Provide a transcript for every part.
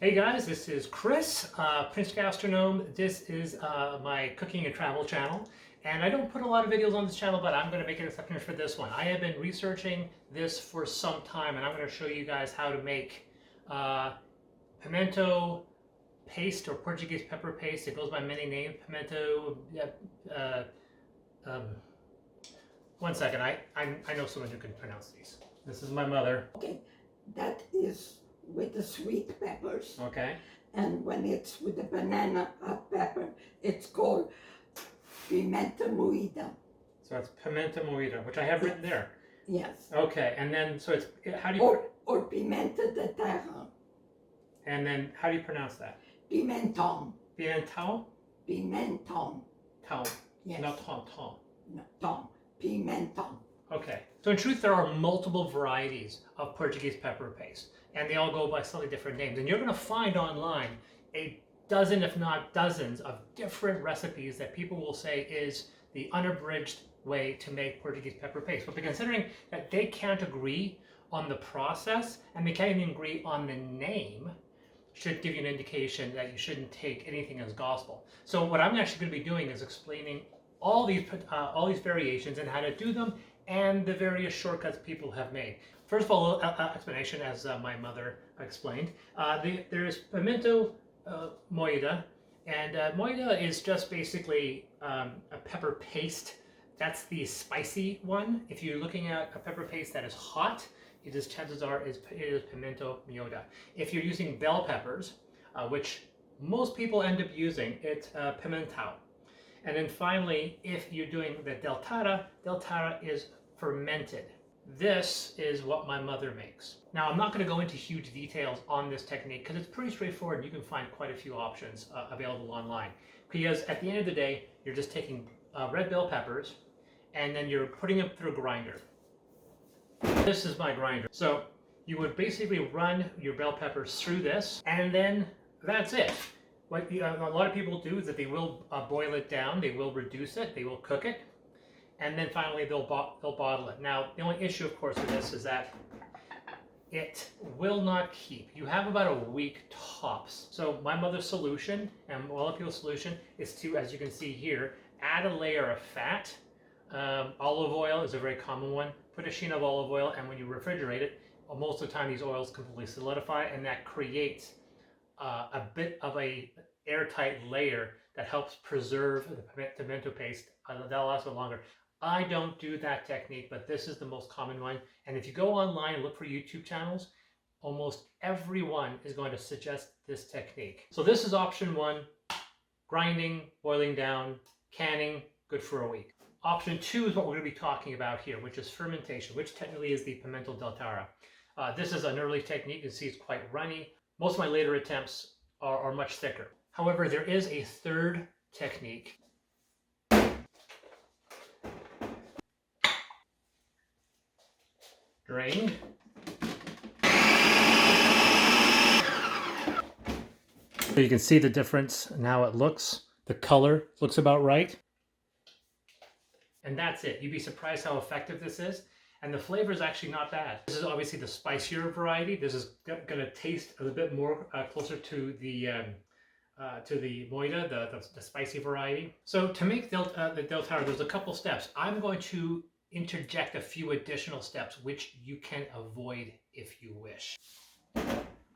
Hey guys, this is Chris, Prince Gastronome. This is my cooking and travel channel. And I don't put a lot of videos on this channel, but I'm going to make an exception for this one. I have been researching this for some time, and I'm going to show you guys how to make pimento paste or Portuguese pepper paste. It goes by many names. Pimento. Um, one second, I know someone who can pronounce these. This is my mother. Okay, that is with the sweet peppers. Okay. And when it's with the banana pepper, it's called pimenta moída. So it's pimenta moída, which I have written there. Yes. Okay, and then so it's how do you or pimenta de terra. And then how do you pronounce that? Pimentón. Pimentão? Pimentón. Tão. Yes. Not tom tom. No, tom. Pimentón. Okay. So in truth, there are multiple varieties of Portuguese pepper paste, and they all go by slightly different names. And you're going to find online a dozen, if not dozens, of different recipes that people will say is the unabridged way to make Portuguese pepper paste. But considering that they can't agree on the process and they can't even agree on the name, should give you an indication that you shouldn't take anything as gospel. So what I'm actually going to be doing is explaining all these variations and how to do them, and the various shortcuts people have made. First of all, explanation as my mother explained. There is pimento moída, and moída is just basically a pepper paste. That's the spicy one. If you're looking at a pepper paste that is hot, chances are it is pimento moída. If you're using bell peppers, which most people end up using, it's pimentão. And then finally, if you're doing the del Tara is fermented. This is what my mother makes. Now, I'm not going to go into huge details on this technique because it's pretty straightforward and you can find quite a few options available online. Because at the end of the day, you're just taking red bell peppers and then you're putting them through a grinder. This is my grinder. So you would basically run your bell peppers through this, and then that's it. What a lot of people do is that they will boil it down, they will reduce it, they will cook it, and then finally they'll bottle it. Now, the only issue, of course, with this is that it will not keep. You have about a week tops. So my mother's solution, and a lot of people's solution, is to, as you can see here, add a layer of fat. Olive oil is a very common one. Put a sheen of olive oil, and when you refrigerate it, most of the time these oils completely solidify, and that creates a bit of a airtight layer that helps preserve the pimento paste. That'll last a little longer. I don't do that technique, but this is the most common one. And if you go online and look for YouTube channels, almost everyone is going to suggest this technique. So this is option one: grinding, boiling down, canning, good for a week. Option two is what we're going to be talking about here, which is fermentation, which technically is the pimento del Tara. This is an early technique. You can see it's quite runny. Most of my later attempts are much thicker. However, there is a third technique. Drained. So you can see the difference in how it looks. The color looks about right. And that's it. You'd be surprised how effective this is. And the flavor is actually not bad. This is obviously the spicier variety. This is going to taste a little bit more closer to the moída, the spicy variety. So to make the del Tara, there's a couple steps. I'm going to interject a few additional steps which you can avoid if you wish.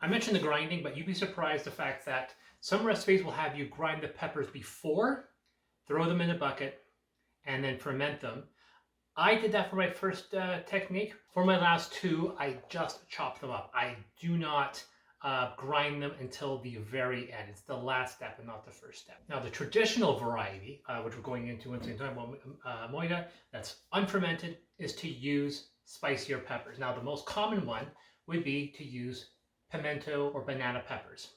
I mentioned the grinding, but you'd be surprised the fact that some recipes will have you grind the peppers before, throw them in a bucket, and then ferment them. I did that for my first technique. For my last two, I just chopped them up. I do not grind them until the very end. It's the last step and not the first step. Now, the traditional variety, which we're going into in moída, that's unfermented, is to use spicier peppers. Now, the most common one would be to use pimento or banana peppers.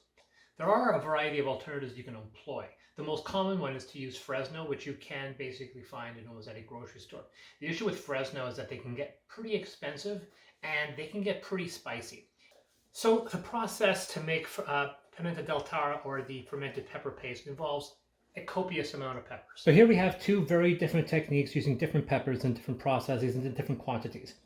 There are a variety of alternatives you can employ. The most common one is to use Fresno, which you can basically find in almost any grocery store. The issue with Fresno is that they can get pretty expensive and they can get pretty spicy. So the process to make pimenta del Tara, or the fermented pepper paste, involves a copious amount of peppers. So here we have two very different techniques using different peppers and different processes and different quantities.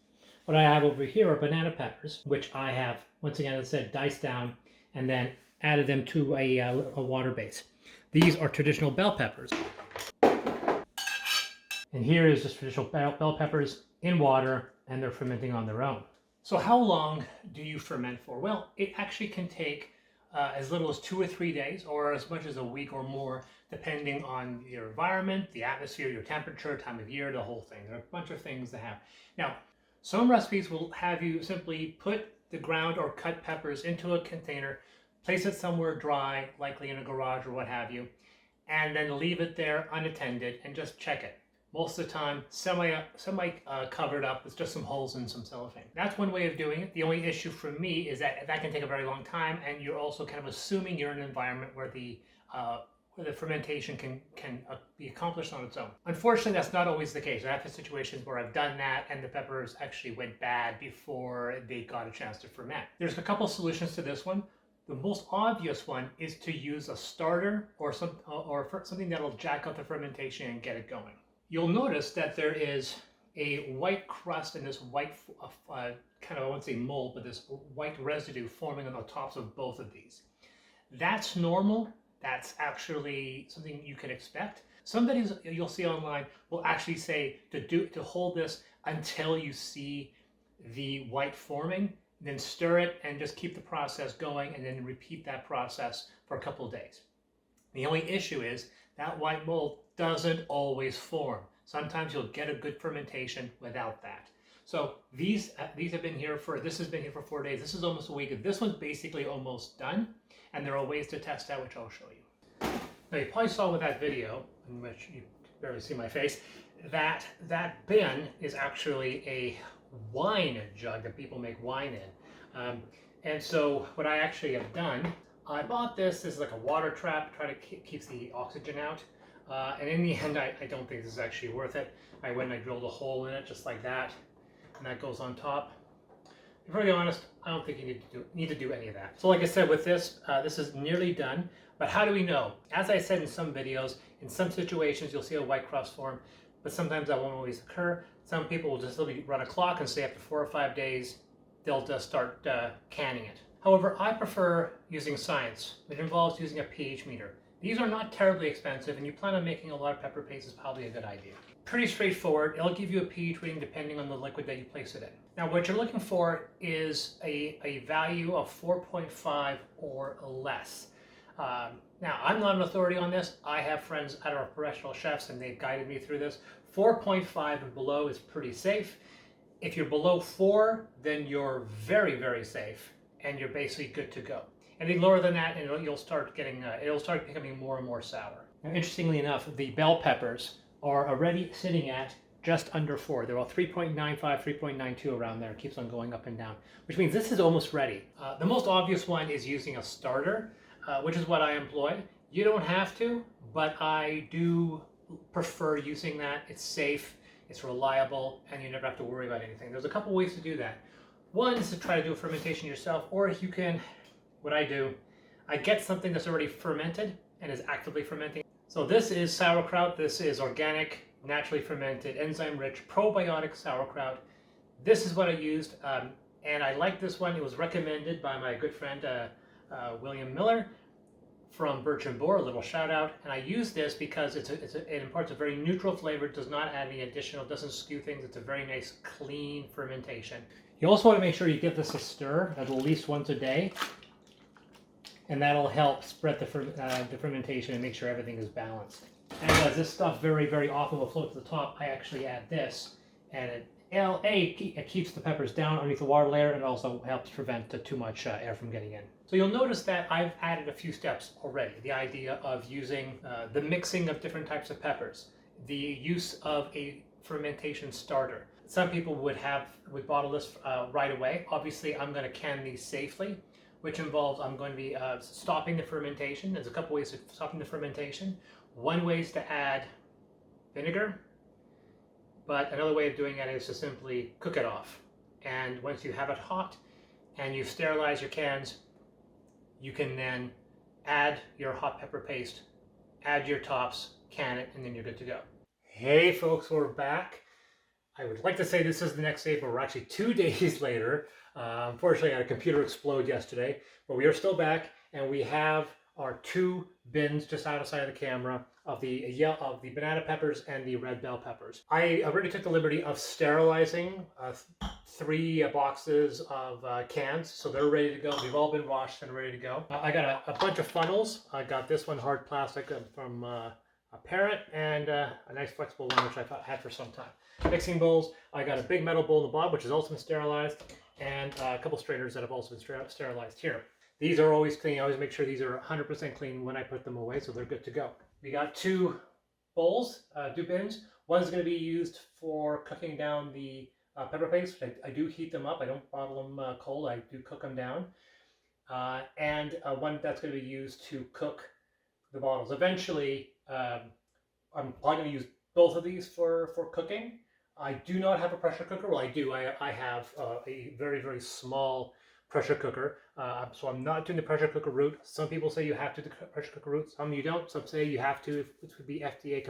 What I have over here are banana peppers, which I have, once again, as I said, diced down and then added them to a water base. These are traditional bell peppers. And here is just traditional bell peppers in water, and they're fermenting on their own. So how long do you ferment for? Well, it actually can take as little as 2 or 3 days, or as much as a week or more, depending on your environment, the atmosphere, your temperature, time of year, the whole thing. There are a bunch of things to have. Now, some recipes will have you simply put the ground or cut peppers into a container, place it somewhere dry, likely in a garage or what have you, and then leave it there unattended and just check it. Most of the time, semi covered up with just some holes and some cellophane. That's one way of doing it. The only issue for me is that can take a very long time, and you're also kind of assuming you're in an environment where the fermentation can be accomplished on its own. Unfortunately, that's not always the case. I've had situations where I've done that and the peppers actually went bad before they got a chance to ferment. There's a couple solutions to this one. The most obvious one is to use a starter or something that'll jack up the fermentation and get it going. You'll notice that there is a white crust and this white kind of, I won't say mold, but this white residue forming on the tops of both of these. That's normal. That's actually something you can expect. Some videos you'll see online will actually say to hold this until you see the white forming, then stir it and just keep the process going, and then repeat that process for a couple of days. The only issue is that white mold doesn't always form. Sometimes you'll get a good fermentation without that. So these have been here this has been here for 4 days. This is almost a week. This one's basically almost done, and there are ways to test out, which I'll show you. Now you probably saw with that video, in which you barely see my face, that bin is actually a wine jug that people make wine in. And so what I actually have done, I bought this is like a water trap, try to keep the oxygen out. And in the end, I don't think this is actually worth it. I went and I drilled a hole in it just like that, and that goes on top. To be very honest, I don't think you need to do any of that. So like I said, with this, this is nearly done. But how do we know? As I said in some videos, in some situations you'll see a white crust form, but sometimes that won't always occur. Some people will just literally run a clock and say after 4 or 5 days, they'll just start canning it. However, I prefer using science, which involves using a pH meter. These are not terribly expensive, and you plan on making a lot of pepper paste is probably a good idea. Pretty straightforward. It'll give you a pH reading depending on the liquid that you place it in. Now, what you're looking for is a value of 4.5 or less. Now, I'm not an authority on this. I have friends that are professional chefs, and they've guided me through this. 4.5 and below is pretty safe. If you're below 4, then you're very, very safe, and you're basically good to go. Anything lower than that, and you'll start getting, it'll start becoming more and more sour. Now, interestingly enough, the bell peppers are already sitting at just under 4. They're all 3.95, 3.92 around there. It keeps on going up and down, which means this is almost ready. The most obvious one is using a starter, which is what I employ. You don't have to, but I do prefer using that. It's safe, it's reliable, and you never have to worry about anything. There's a couple ways to do that. One is to try to do a fermentation yourself, or you can, what I do, I get something that's already fermented and is actively fermenting. So this is sauerkraut. This is organic, naturally fermented, enzyme-rich, probiotic sauerkraut. This is what I used, and I like this one. It was recommended by my good friend William Miller from Birch and Boar. A little shout out. And I use this because it imparts a very neutral flavor. It does not add any additional, doesn't skew things. It's a very nice, clean fermentation. You also want to make sure you give this a stir at least once a day, and that'll help spread the fermentation and make sure everything is balanced. And as this stuff very, very often will float to the top, I actually add this, and it keeps the peppers down underneath the water layer, and it also helps prevent too much air from getting in. So you'll notice that I've added a few steps already. The idea of using the mixing of different types of peppers, the use of a fermentation starter. Some people would bottle this right away. Obviously, I'm going to can these safely, which involves I'm going to be stopping the fermentation. There's a couple ways of stopping the fermentation. One way is to add vinegar, but another way of doing it is to simply cook it off. And once you have it hot and you sterilize your cans, you can then add your hot pepper paste, add your tops, can it, and then you're good to go. Hey folks, we're back. I would like to say this is the next day, but we're actually 2 days later. Unfortunately, I had a computer explode yesterday, but we are still back, and we have our 2 bins just outside of the camera of the banana peppers and the red bell peppers. I already took the liberty of sterilizing 3 boxes of cans, so they're ready to go. They've all been washed and ready to go. I got a bunch of funnels. I got this one hard plastic from a Parent, and a nice flexible one which I've had for some time. Mixing bowls. I got a big metal bowl in the bottom which is also been sterilized, and a couple strainers that have also been sterilized here. These are always clean. I always make sure these are 100% clean when I put them away, so they're good to go. We got 2 bowls, 2 bins. One's going to be used for cooking down the pepper paste. I do heat them up. I don't bottle them cold. I do cook them down. And one that's going to be used to cook the bottles. Eventually, I'm probably going to use both of these for cooking. I do not have a pressure cooker. Well, I do. I have a very, very small pressure cooker. So I'm not doing the pressure cooker route. Some people say you have to do the pressure cooker route. Some you don't. Some say you have to. It would be FDA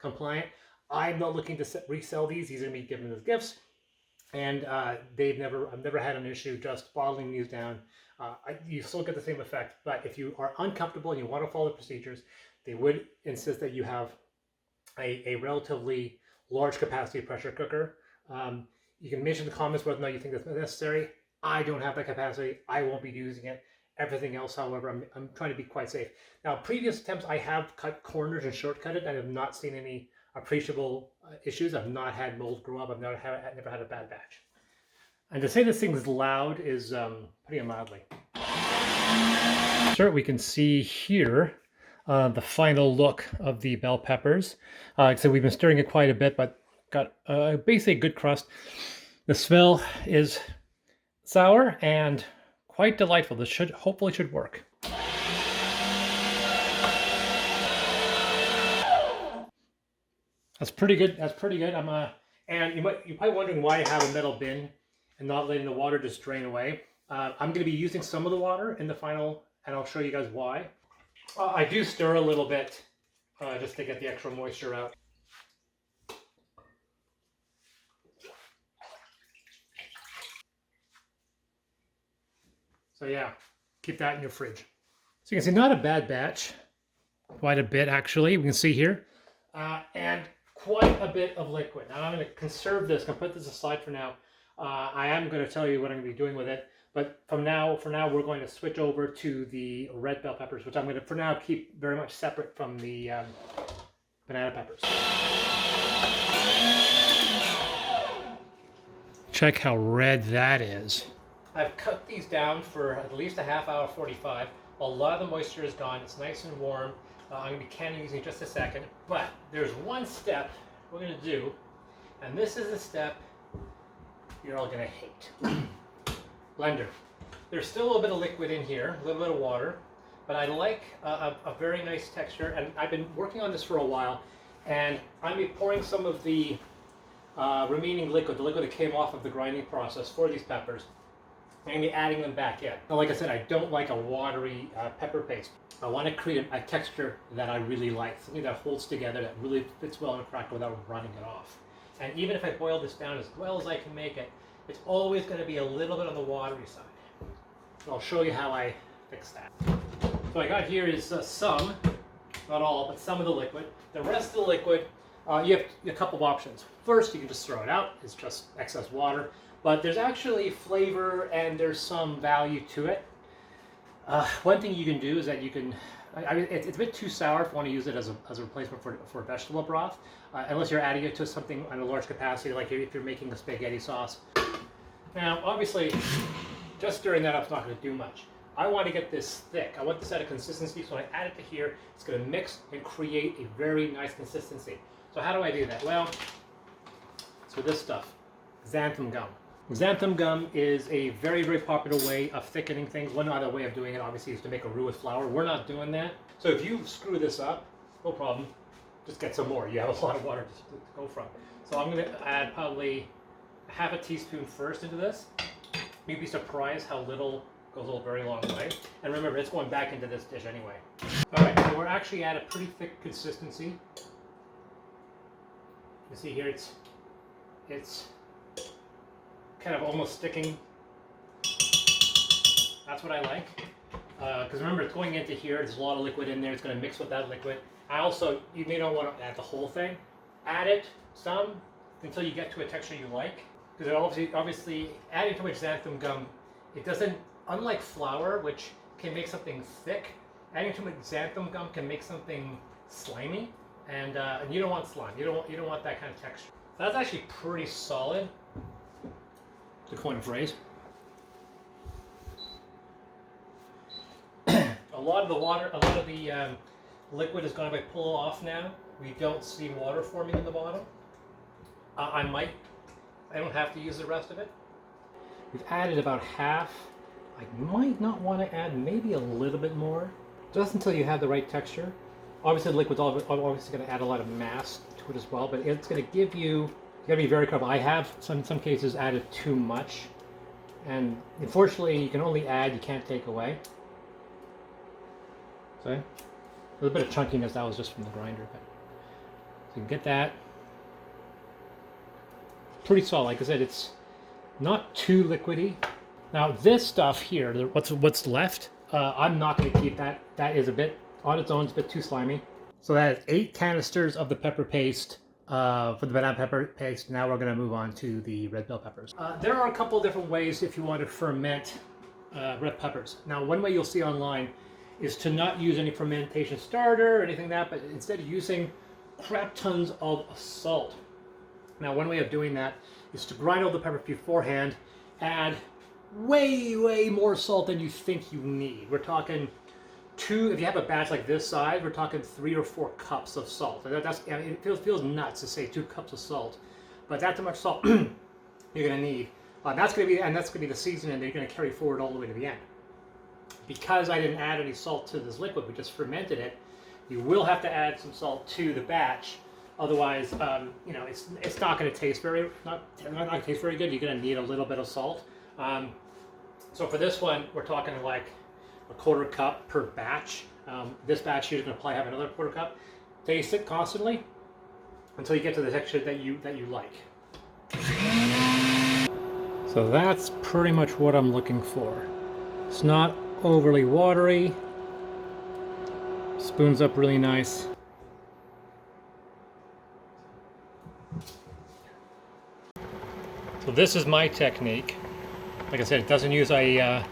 compliant. I'm not looking to resell these. These are going to be given as gifts. And I've never had an issue just bottling these down. You still get the same effect, but if you are uncomfortable and you want to follow the procedures, they would insist that you have a relatively large capacity pressure cooker. You can mention in the comments whether or not you think that's necessary. I don't have that capacity. I won't be using it. Everything else, however, I'm trying to be quite safe. Now, previous attempts, I have cut corners and shortcut it. I have not seen any appreciable issues. I've not had mold grow up. I've never had a bad batch. And to say this thing is loud is putting it mildly. So we can see here the final look of the bell peppers. So we've been stirring it quite a bit, but got basically a good crust. The smell is sour and quite delightful. This hopefully should work. That's pretty good. That's pretty good. And you're probably wondering why I have a metal bin and not letting the water just drain away. I'm going to be using some of the water in the final, and I'll show you guys why. I do stir a little bit just to get the extra moisture out. So yeah, keep that in your fridge. So you can see not a bad batch, quite a bit actually, we can see here. And quite a bit of liquid. Now I'm going to conserve this, I'm going to put this aside for now. I am going to tell you what I'm going to be doing with it, but for now we're going to switch over to the red bell peppers, which I'm going to for now keep very much separate from the banana peppers. Check how red that is. I've cut these down for at least a half hour, 45. A lot of the moisture is gone. It's nice and warm. I'm going to be canning these in just a second, but there's one step we're going to do, and this is a step you're all going to hate. Blender. There's still a little bit of liquid in here, a little bit of water, but I like a very nice texture, and I've been working on this for a while, and I'm going to be pouring some of the remaining liquid, the liquid that came off of the grinding process for these peppers, I'm going to be adding them back in. Now, like I said, I don't like a watery pepper paste. I want to create a texture that I really like, something that holds together, that really fits well in a cracker without running it off. And even if I boil this down as well as I can make it, it's always going to be a little bit on the watery side. So I'll show you how I fix that. So I got here is some, not all, but some of the liquid. The rest of the liquid, you have a couple of options. First, you can just throw it out. It's just excess water. But there's actually flavor and there's some value to it. One thing you can do is that you can, it's a bit too sour if you want to use it as a replacement for vegetable broth, unless you're adding it to something on a large capacity, like if you're making a spaghetti sauce. Now, obviously, just stirring that up is not going to do much. I want to get this thick. I want this at a consistency, so when I add it to here, it's going to mix and create a very nice consistency. So how do I do that? Well, it's with this stuff, xanthan gum. Xanthan gum is a very, very popular way of thickening things. One other way of doing it, obviously, is to make a roux with flour. We're not doing that. So if you screw this up, no problem. Just get some more. You have a lot of water to go from. So I'm going to add probably half a teaspoon first into this. You'd be surprised how little goes a very long way. And remember, it's going back into this dish anyway. All right, so we're actually at a pretty thick consistency. You see here, it's kind of almost sticking. That's what I like. because remember it's going into here. There's a lot of liquid in there. It's going to mix with that liquid. You may not want to add the whole thing. Add it some until you get to a texture you like. Because obviously adding too much xanthan gum, it doesn't. Unlike flour, which can make something thick, adding too much xanthan gum can make something slimy, and you don't want slime. You don't want that kind of texture. So that's actually pretty solid. To coin a phrase. A lot of the liquid is going to pull off now. We don't see water forming in the bottom. I don't have to use the rest of it. We've added about half. I might not want to add maybe a little bit more, just until you have the right texture. Obviously the liquid's obviously going to add a lot of mass to it as well, but it's going to give you got to be very careful. I have in some cases added too much, and unfortunately you can only add, you can't take away. See? A little bit of chunkiness, that was just from the grinder, but so you can get that. Pretty solid. Like I said, it's not too liquidy. Now this stuff here, what's left, I'm not going to keep that. That is a bit, on its own, it's a bit too slimy. So that is 8 canisters of the pepper paste for the banana pepper paste. Now we're going to move on to the red bell peppers. There are a couple different ways if you want to ferment red peppers. Now one way you'll see online is to not use any fermentation starter or anything like that, but instead using crap tons of salt. Now one way of doing that is to grind all the peppers beforehand, add way more salt than you think you need. We're talking if you have a batch like this size, we're talking 3 or 4 cups of salt. That's, I mean, it feels nuts to say 2 cups of salt, but that's how much salt you're gonna need. That's gonna be the seasoning that you're gonna carry forward all the way to the end. Because I didn't add any salt to this liquid, we just fermented it. You will have to add some salt to the batch. Otherwise, you know, it's not going to taste not taste very good. You're going to need a little bit of salt. So for this one, we're talking like a 1/4 cup per batch. This batch here is going to probably have another 1/4 cup. Taste it constantly until you get to the texture that you like. So that's pretty much what I'm looking for. It's not overly watery. Spoons up really nice. So this is my technique. Like I said, it doesn't use a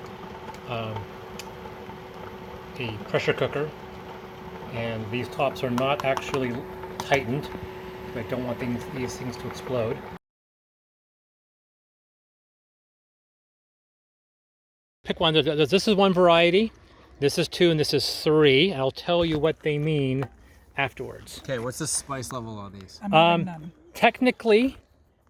pressure cooker, and these tops are not actually tightened. I don't want these things to explode. Pick one. This is one variety, this is 2, and this is 3. And I'll tell you what they mean afterwards. Okay, what's the spice level on these? Technically,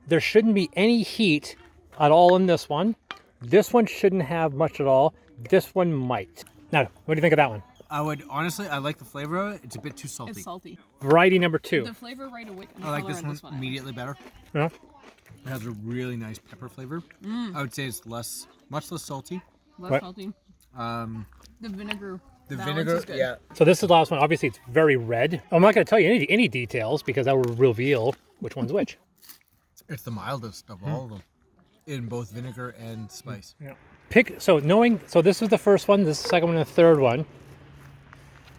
there shouldn't be any heat at all in this one. This one shouldn't have much at all. This one might. Now, what do you think of that one? I like the flavor of it. It's a bit too salty. It's salty. Variety number 2. The flavor right away. I like this one immediately better. Yeah. It has a really nice pepper flavor. I would say it's much less salty. Less salty. The vinegar. The balance vinegar, is good. yeah. So this is the last one. Obviously, it's very red. I'm not going to tell you any details because that will reveal which one's which. It's the mildest of all of them, in both vinegar and spice. Yeah. So this is the first one, this is the second one, and the third one.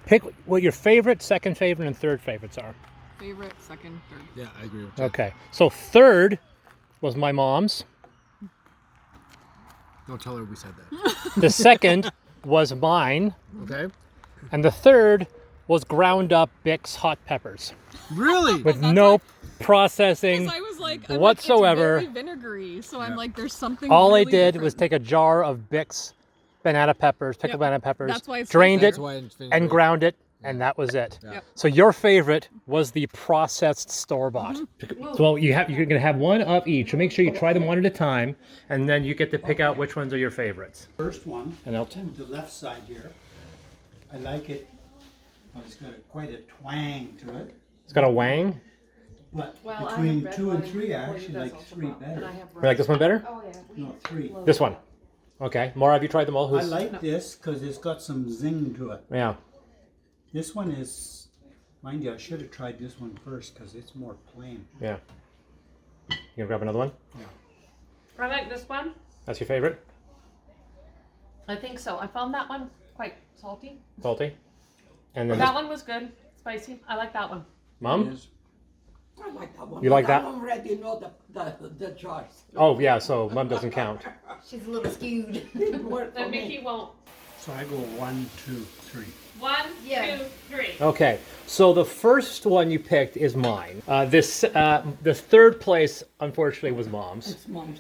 Pick what your favorite, second favorite, and third favorites are. Favorite, second, third. Yeah, I agree with that. Okay. So third was my mom's. Don't tell her we said that. The second was mine. Okay. And the third was ground up Bix hot peppers. Really? With no processing I was like, whatsoever. It's very vinegary, so I'm like, there's something. All really I did different. was take a jar of Bix banana peppers, pickled banana peppers, That's why it's drained it, That's why it's and vinegary. ground it, and that was it. Yeah. So your favorite was the processed store-bought. So you're going to have one of each. So make sure you try them one at a time, and then you get to pick out which ones are your favorites. First one, And I'll the left side here. I like it. Well, it's got quite a twang to it. It's got a wang. But Well, I between have red 2 and wine 3, I for you, actually that's like also 3 wrong. And I better. have You like this one better? Oh yeah. No, 3. This one. Okay. Maura, have you tried them all? I like this because it's got some zing to it. Yeah. This one is, mind you, I should have tried this one first because it's more plain. Yeah. You gonna grab another one? I like this one. That's your favorite? I think so. I found that one quite salty. Salty. And then That one was good. Spicy. I like that one. Mom? I like that one. You like but that? I already know the choice. Oh yeah, so Mom doesn't count. She's a little skewed. Didn't work for Then me. Mickey won't. So I go 1, 2, 3. 1, Yeah. 2, 3. Okay, so the first one you picked is mine. The third place, unfortunately, was Mom's. It's Mom's.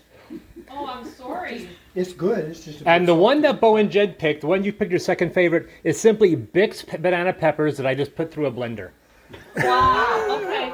Oh, I'm sorry. It's good. It's just. And the one that Bo and Jed picked, the one you picked your second favorite, is simply Bix banana peppers that I just put through a blender. Wow. Okay.